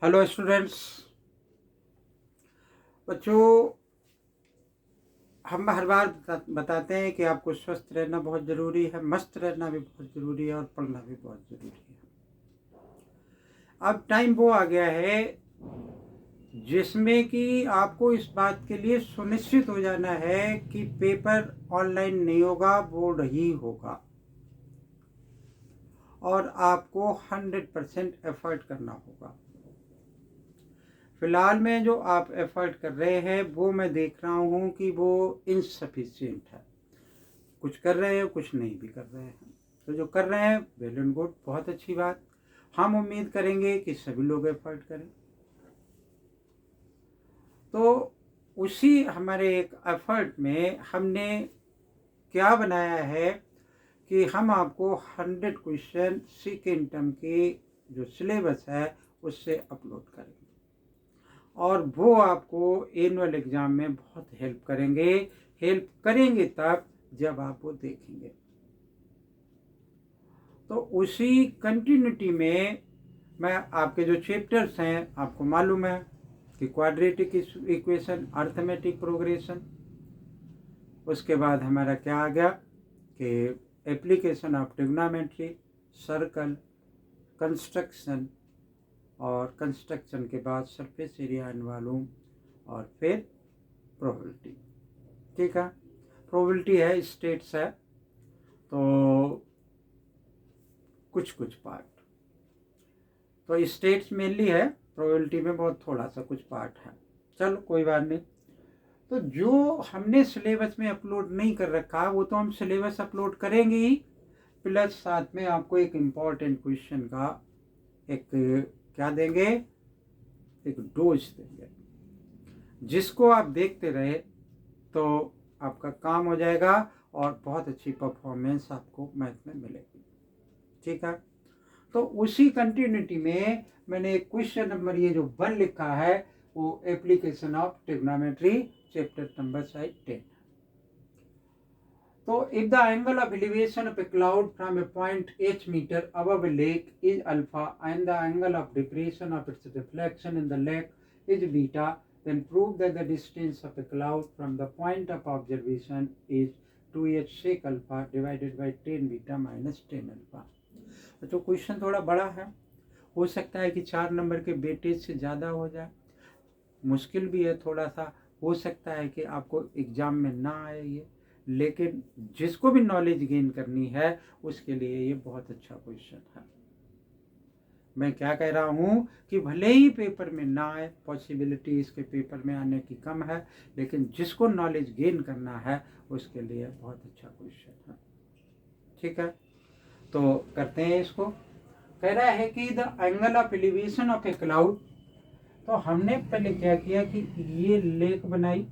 Hello students. बच्चों, हम हर बार बताते हैं कि आपको स्वस्थ रहना बहुत ज़रूरी है, मस्त रहना भी बहुत ज़रूरी है और पढ़ना भी बहुत ज़रूरी है। अब टाइम वो आ गया है जिसमें कि आपको इस बात के लिए सुनिश्चित हो जाना है कि पेपर ऑनलाइन नहीं होगा, बोर्ड ही होगा और आपको 100% एफर्ट करना होगा। फिलहाल में जो आप एफर्ट कर रहे हैं वो मैं देख रहा हूँ कि वो इनसफिशिएंट है। कुछ कर रहे हैं, कुछ नहीं भी कर रहे हैं। तो जो कर रहे हैं वेल एंड गुड, बहुत अच्छी बात। हम उम्मीद करेंगे कि सभी लोग एफर्ट करें। तो उसी हमारे एक एफर्ट में हमने क्या बनाया है कि हम आपको 100 क्वेश्चन सेकेंड टर्म के जो सिलेबस है उससे अपलोड करेंगे और वो आपको एनुअल एग्ज़ाम में बहुत हेल्प करेंगे तब जब आप वो देखेंगे। तो उसी कंटिन्यूटी में मैं आपके जो चैप्टर्स हैं, आपको मालूम है कि क्वाड्रेटिक इक्वेशन, अर्थमेटिक प्रोग्रेशन, उसके बाद हमारा क्या आ गया कि application of trigonometry, circle, construction, और कंस्ट्रक्शन के बाद सरफेस एरिया एंड वॉल्यूम और फिर प्रोबेबिलिटी। ठीक है, प्रोबेबिलिटी है, स्टेट्स है, तो कुछ पार्ट तो स्टेट्स मेनली है, प्रोबेबिलिटी में बहुत थोड़ा सा कुछ पार्ट है। चलो कोई बात नहीं। तो जो हमने सिलेबस में अपलोड नहीं कर रखा वो तो हम सिलेबस अपलोड करेंगे ही, प्लस साथ में आपको एक इम्पॉर्टेंट क्वेश्चन का एक क्या देंगे, एक डोज देंगे, जिसको आप देखते रहे तो आपका काम हो जाएगा और बहुत अच्छी परफॉर्मेंस आपको मैथ में मिलेगी। ठीक है, तो उसी कंटिन्यूटी में मैंने एक क्वेश्चन नंबर ये जो 1 लिखा है वो application of trigonometry, chapter number side 10। तो if the angle of elevation of a cloud from a point h meter above a lake is alpha and the angle of depression of its reflection in the lake is beta, then prove that the distance of a cloud from the point of observation is 2h sec alpha divided by 10 beta minus 10 alpha। तो question थोड़ा बड़ा है, हो सकता है कि 4 number के weightage से ज़्यादा हो जाए, मुश्किल भी है थोड़ा सा, हो सकता है कि आपको एग्ज़ाम में ना आए ये, लेकिन जिसको भी नॉलेज गेन करनी है उसके लिए ये बहुत अच्छा क्वेश्चन है। मैं क्या कह रहा हूँ कि भले ही पेपर में ना आए, पॉसिबिलिटी इसके पेपर में आने की कम है, लेकिन जिसको नॉलेज गेन करना है उसके लिए बहुत अच्छा क्वेश्चन है। ठीक है, तो करते हैं इसको। कह रहा है कि the angle of elevation of a cloud, तो हमने पहले क्या किया कि ये लेक बनाई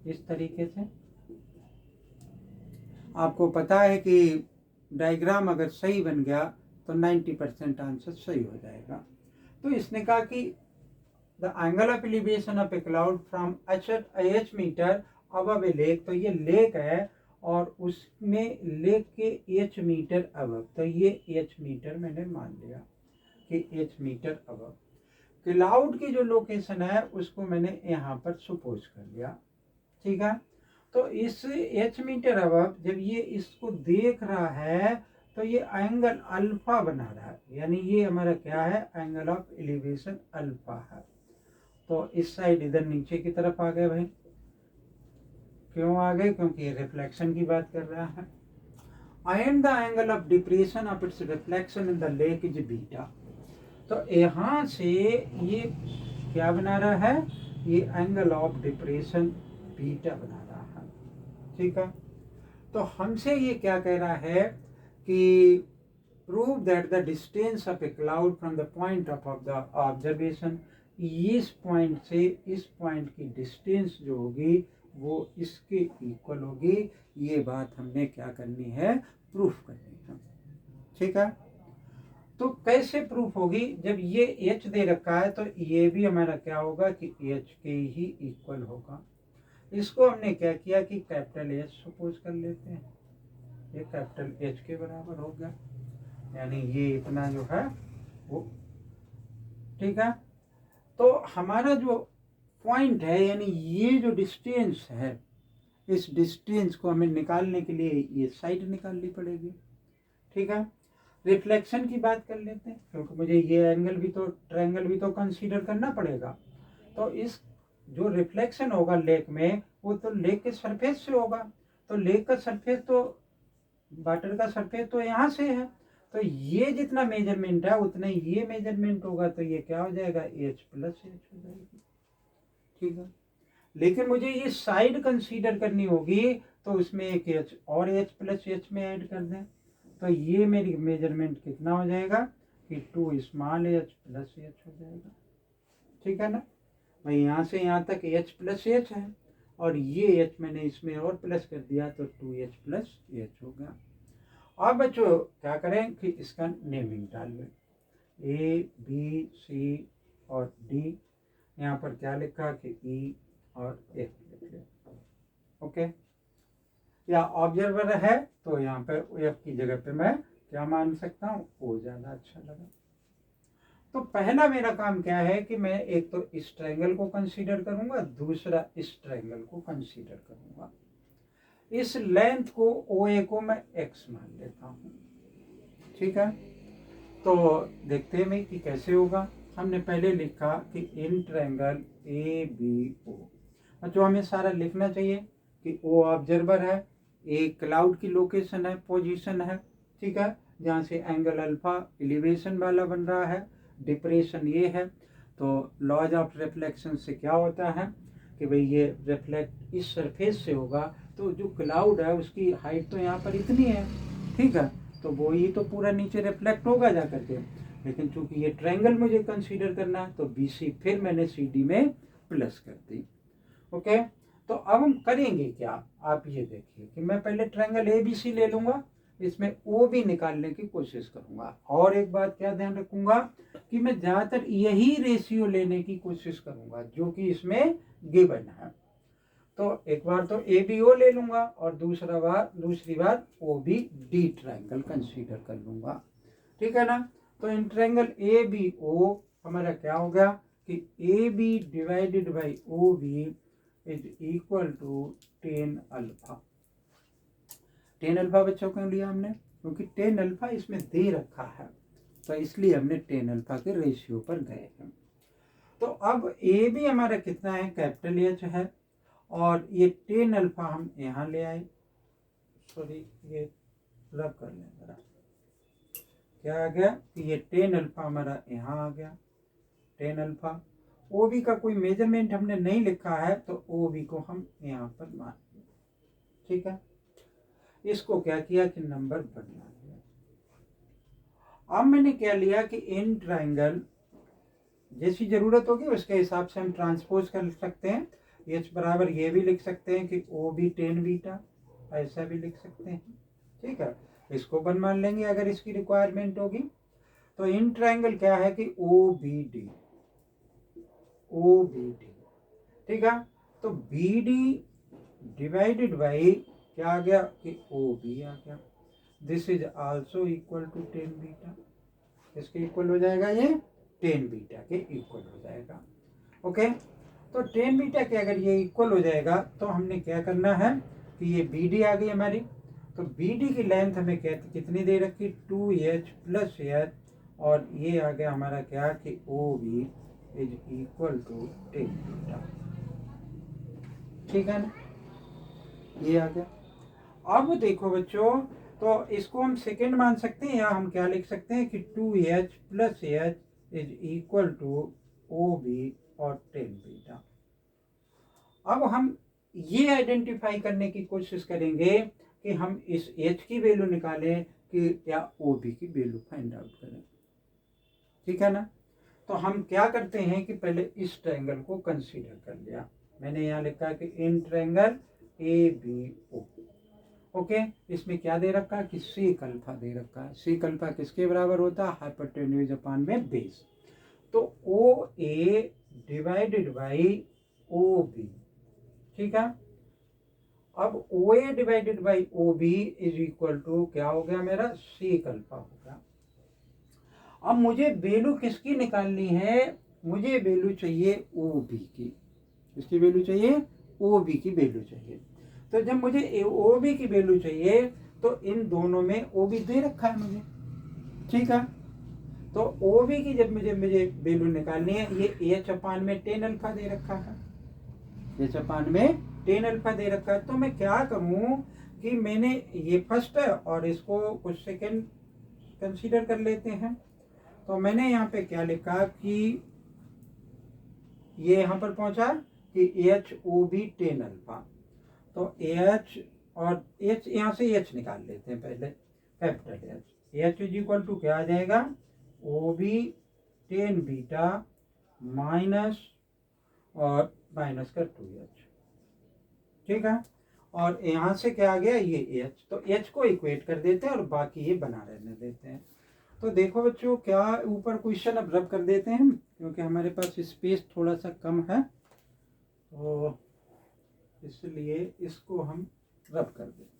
इस तरीके से। आपको पता है कि डायग्राम अगर सही बन गया तो 90% आंसर सही हो जाएगा। तो इसने कहा कि the angle of elevation of a cloud from h metre above a lake, तो ये लेक है और उसमें लेक के एच मीटर अबव, तो ये एच मीटर मैंने मान लिया कि एच मीटर अबव। क्लाउड की जो लोकेशन है उसको मैंने यहाँ पर सपोज कर लिया। ठीक है, तो इस एच मीटर अबव जब ये इसको देख रहा है तो ये एंगल अल्फा बना रहा है, यानी ये हमारा क्या है, एंगल ऑफ एलिवेशन अल्फा है। तो इस साइड इधर नीचे की तरफ आ गए भाई। क्यों आ गए, क्योंकि ये रिफ्लेक्शन की बात कर रहा है। And the angle of depression of its reflection in the lake is beta, तो यहाँ से ये क्या बना रहा है, ये एंगल ऑफ डिप्रेशन बीटा बना रहा है। ठीक है, तो हमसे ये क्या कह रहा है कि prove that the distance of a cloud from the point of the observation, इस पॉइंट से इस पॉइंट की डिस्टेंस जो होगी वो इसके इक्वल होगी। ये बात हमने क्या करनी है, प्रूफ करनी है। ठीक है, तो कैसे प्रूफ होगी, जब ये h दे रखा है तो ये भी हमारा क्या होगा कि h के ही इक्वल होगा। इसको हमने क्या किया कि कैपिटल H सपोज कर लेते हैं, ये कैपिटल H के बराबर हो गया, यानी ये इतना जो है वो। ठीक है, तो हमारा जो पॉइंट है, यानी ये जो डिस्टेंस है, इस डिस्टेंस को हमें निकालने के लिए ये साइड निकालनी पड़ेगी। ठीक है, रिफ्लेक्शन की बात कर लेते हैं, क्योंकि मुझे ये एंगल भी तो, ट्रायंगल भी तो कंसीडर करना पड़ेगा। तो इस जो रिफ्लेक्शन होगा लेक में, वो तो लेक के सरफेस से होगा। तो लेक का सरफेस तो, वाटर का सरफेस तो यहाँ से है, तो ये जितना मेजरमेंट है उतना ये मेजरमेंट होगा। तो ये क्या हो जाएगा, एच प्लस एच हो जाएगी। ठीक है, लेकिन मुझे ये साइड कंसीडर करनी होगी, तो उसमें एक एच और एच प्लस एच में ऐड कर दें। तो ये मेरी मेजरमेंट कितना हो जाएगा कि 2 स्मॉल एच प्लस एच हो जाएगा। ठीक है ना भाई, यहाँ से यहाँ तक एच प्लस एच है, और ये एच मैंने इसमें और प्लस कर दिया, तो 2h प्लस एच हो गया। अब बच्चों क्या करें कि इसका नेमिंग डाल लें, ए बी सी और डी। यहाँ पर क्या लिखा कि ई और एफ लिख लें। ओके, या ऑब्जर्वर है तो यहाँ पर एफ की जगह पे मैं क्या मान सकता हूँ, ओ ज़्यादा अच्छा लगा। तो पहला मेरा काम क्या है कि मैं एक तो इस ट्रायंगल को कंसीडर करूंगा, दूसरा इस ट्रायंगल को कंसीडर करूंगा। इस लेंथ को OA को मैं x मान लेता हूं। ठीक है, तो देखते हैं मैं कि कैसे होगा। हमने पहले लिखा कि इन ट्रायंगल ABO, जो हमें सारा लिखना चाहिए कि O ऑब्जर्वर है, A क्लाउड की लोकेशन है, पोजीशन है। ठीक है, जहाँ से एंगल अल्फा एलिवेशन वाला बन रहा है, डिप्रेशन ये है। तो लॉज ऑफ रिफ्लेक्शन से क्या होता है कि भाई ये रिफ्लेक्ट इस सरफेस से होगा, तो जो क्लाउड है उसकी हाइट तो यहाँ पर इतनी है। ठीक है, तो वो ही तो पूरा नीचे रिफ्लेक्ट होगा जा करके, लेकिन चूंकि ये ट्रायंगल मुझे कंसीडर करना है, तो BC फिर मैंने CD में प्लस कर दी। ओके, तो अब हम करेंगे क्या, आप ये देखिए कि मैं पहले ट्रायंगल ABC ले लूंगा, इसमें OB निकालने की कोशिश करूंगा। और एक बात क्या ध्यान रखूंगा कि मैं ज़्यादातर यही रेशियो लेने की कोशिश करूंगा जो कि इसमें गिवन है। तो एक बार तो ABO ले लूंगा, और दूसरी बार OBD ट्रायंगल कंसीडर कर लूंगा। ठीक है ना, तो इन ट्रायंगल ABO हमारा क्या हो गया कि AB divided by OB is equal to 10 alpha. 10 alpha बच्चों क्यों लिया हमने, क्योंकि 10 अल्फा इसमें दे रखा है, तो इसलिए हमने 10 अल्फा के रेशियो पर गए हैं। तो अब ए भी हमारा कितना है, कैपिटल एच है, और ये 10 अल्फा हम यहाँ ले आए, सॉरी ये रब कर लें जरा, क्या आ गया कि ये 10 अल्फा हमारा यहाँ आ गया। 10 अल्फा ओ बी का कोई मेजरमेंट हमने नहीं लिखा है, तो ओ बी को हम यहाँ पर मान लें। ठीक है, इसको क्या किया कि नंबर बना लिया। अब मैंने क्या लिया कि इन ट्रायंगल जैसी जरूरत होगी उसके हिसाब से हम ट्रांसपोज कर सकते हैं। एच बराबर ये भी लिख सकते हैं कि ओ बी 10 बीटा, ऐसा भी लिख सकते हैं। ठीक है, इसको बन मान लेंगे अगर इसकी रिक्वायरमेंट होगी। तो इन ट्रायंगल क्या है कि O B D, O B D. ठीक है, तो बी डी डिवाइडेड बाई क्या आ गया कि ओ बी आ गया। This is also equal to 10 beta, इसके इक्वल हो जाएगा, ये 10 बीटा के इक्वल हो जाएगा। ओके, तो 10 बीटा के अगर ये इक्वल हो जाएगा, तो हमने क्या करना है कि ये बी डी आ गई हमारी। तो बी डी की लेंथ हमें कितनी दे रखी, 2h प्लस एच, और ये आ गया हमारा क्या कि O B is equal to 10 beta. ठीक है ना, ये आ गया। अब देखो बच्चों, तो इसको हम सेकेंड मान सकते हैं, या हम क्या लिख सकते हैं कि 2h plus H is equal to O B और 10 बीटा। अब हम ये आइडेंटिफाई करने की कोशिश करेंगे कि हम इस h की वैल्यू निकालें कि या ओ बी की वैल्यू फाइंड आउट करें। ठीक है ना, तो हम क्या करते हैं कि पहले इस ट्रायंगल को कंसीडर कर लिया। मैंने यहाँ लिखा कि इन ट्रायंगल ABO। ओके, इसमें क्या दे रखा है कि सेक अल्फा दे रखा है। सेक अल्फा किसके बराबर होता है, हाइपोटेन्यूज अपान में बेस। तो O A divided by O B. ठीक है, अब O A divided by O B is equal to क्या हो गया मेरा, सेक अल्फा हो गया। अब मुझे वैल्यू किसकी निकालनी है, मुझे वैल्यू चाहिए ओ बी की। इसकी वैल्यू चाहिए, ओ बी की वैल्यू चाहिए। तो जब मुझे ओ बी की वैल्यू चाहिए तो इन दोनों में ओ बी दे रखा है मुझे, ठीक है। तो ओ बी की जब मुझे वैल्यू निकालनी है, ये एच अपान में टेन अल्फा दे रखा है, एच अपान में टेन अल्फा दे रखा है। तो मैं क्या करूं कि मैंने ये फर्स्ट है और इसको कुछ सेकेंड कंसीडर कर लेते हैं। तो मैंने यहाँ पे क्या लिखा कि ये यहाँ पर पहुंचा कि h O B ten alpha. तो एच और एच, यहाँ से एच निकाल लेते हैं पहले, capital H. H is equal to क्या आ जाएगा, O B ten beta minus और माइनस का 2h, ठीक है। और यहाँ से क्या आ गया, ये h। तो h को इक्वेट कर देते हैं और बाकी ये बना रहने देते हैं। तो देखो बच्चों, क्या ऊपर क्वेश्चन अब रब कर देते हैं क्योंकि हमारे पास स्पेस थोड़ा सा कम है, तो इसलिए इसको हम रब कर देते हैं।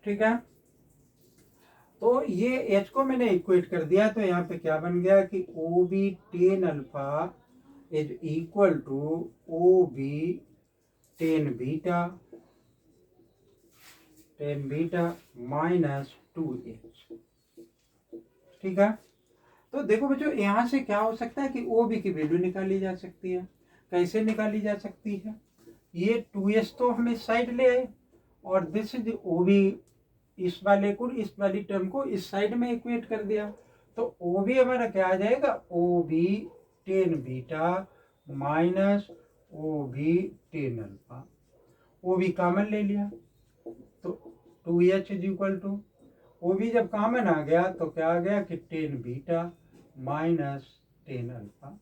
ठीक है, तो ये एच को मैंने इक्वेट कर दिया। तो यहाँ पे क्या बन गया कि O B ten alpha is equal to O B ten beta minus 2h, ठीक है। तो देखो बच्चों, यहाँ से क्या हो सकता है कि ओ बी की वैल्यू निकाली जा सकती है। कैसे निकाली जा सकती है, ये 2h तो हमें साइड ले आए और दिस इज ओ बी, इस वाले को, इस वाली टर्म को इस साइड में इक्वेट कर दिया। तो ओ बी हमारा क्या आ जाएगा, O B ten beta minus O B ten alpha. O B common ले लिया तो 2h is equal to, O B जब कॉमन आ गया तो क्या आ गया कि ten beta minus ten alpha,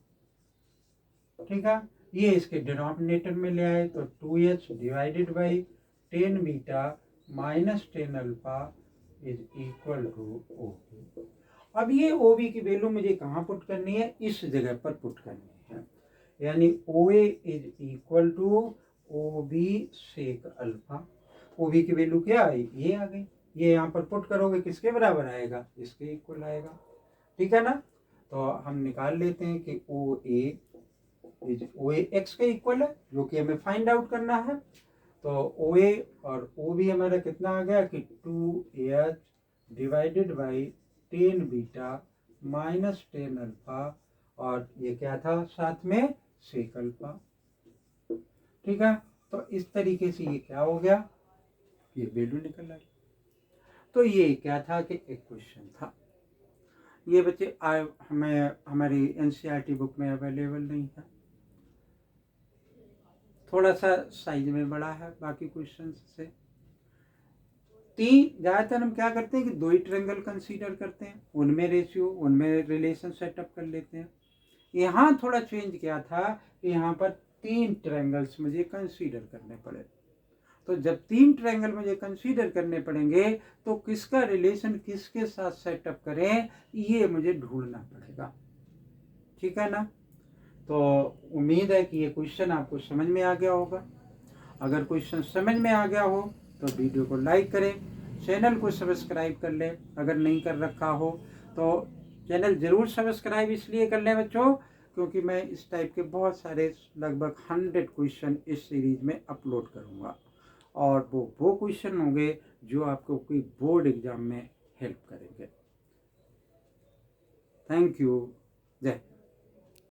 ठीक है। ये इसके डिनोमिनेटर में ले आए तो 2h divided by ten beta minus ten alpha is equal to O B. अब ये ओ बी की वैल्यू मुझे कहाँ पुट करनी है, इस जगह पर पुट करनी है, यानी O A is equal to O B sec alpha. O B की वैल्यू क्या आई, ये आ गई। ये यहाँ पर पुट करोगे किसके बराबर आएगा, इसके इक्वल आएगा, ठीक है ना। तो हम निकाल लेते हैं कि ओ ए एक्स के इक्वल है, जो कि हमें फाइंड आउट करना है। तो ओ ए और ओ बी हमारा कितना आ गया कि 2h divided by ten beta minus ten alpha, और ये क्या था साथ में सेक अल्फा, ठीक है। तो इस तरीके से ये क्या हो गया, ये वैल्यू निकल आई। तो ये क्या था कि एक क्वेश्चन था। ये बच्चे हमें हमारी एनसीईआरटी बुक में अवेलेबल नहीं है, थोड़ा सा साइज में बड़ा है बाकी क्वेश्चन से। ज़्यादातर हम क्या करते हैं कि दो ही ट्रायंगल कंसीडर करते हैं, उनमें रेशियो, उनमें रिलेशन सेटअप कर लेते हैं। यहाँ थोड़ा चेंज किया था कि यहाँ पर 3 ट्रायंगल्स मुझे कंसीडर करने पड़े। तो जब 3 ट्रायंगल मुझे कंसीडर करने पड़ेंगे तो किसका रिलेशन किसके साथ सेटअप करें, ये मुझे ढूंढना पड़ेगा, ठीक है ना। तो उम्मीद है कि ये क्वेश्चन आपको समझ में आ गया होगा। अगर क्वेश्चन समझ में आ गया हो तो वीडियो को लाइक करें, चैनल को सब्सक्राइब कर लें अगर नहीं कर रखा हो तो। चैनल ज़रूर सब्सक्राइब इसलिए कर लें बच्चों क्योंकि मैं इस टाइप के बहुत सारे लगभग 100 क्वेश्चन इस सीरीज में अपलोड करूँगा, और वो क्वेश्चन होंगे जो आपको कोई बोर्ड एग्जाम में हेल्प करेंगे। थैंक यू, जय।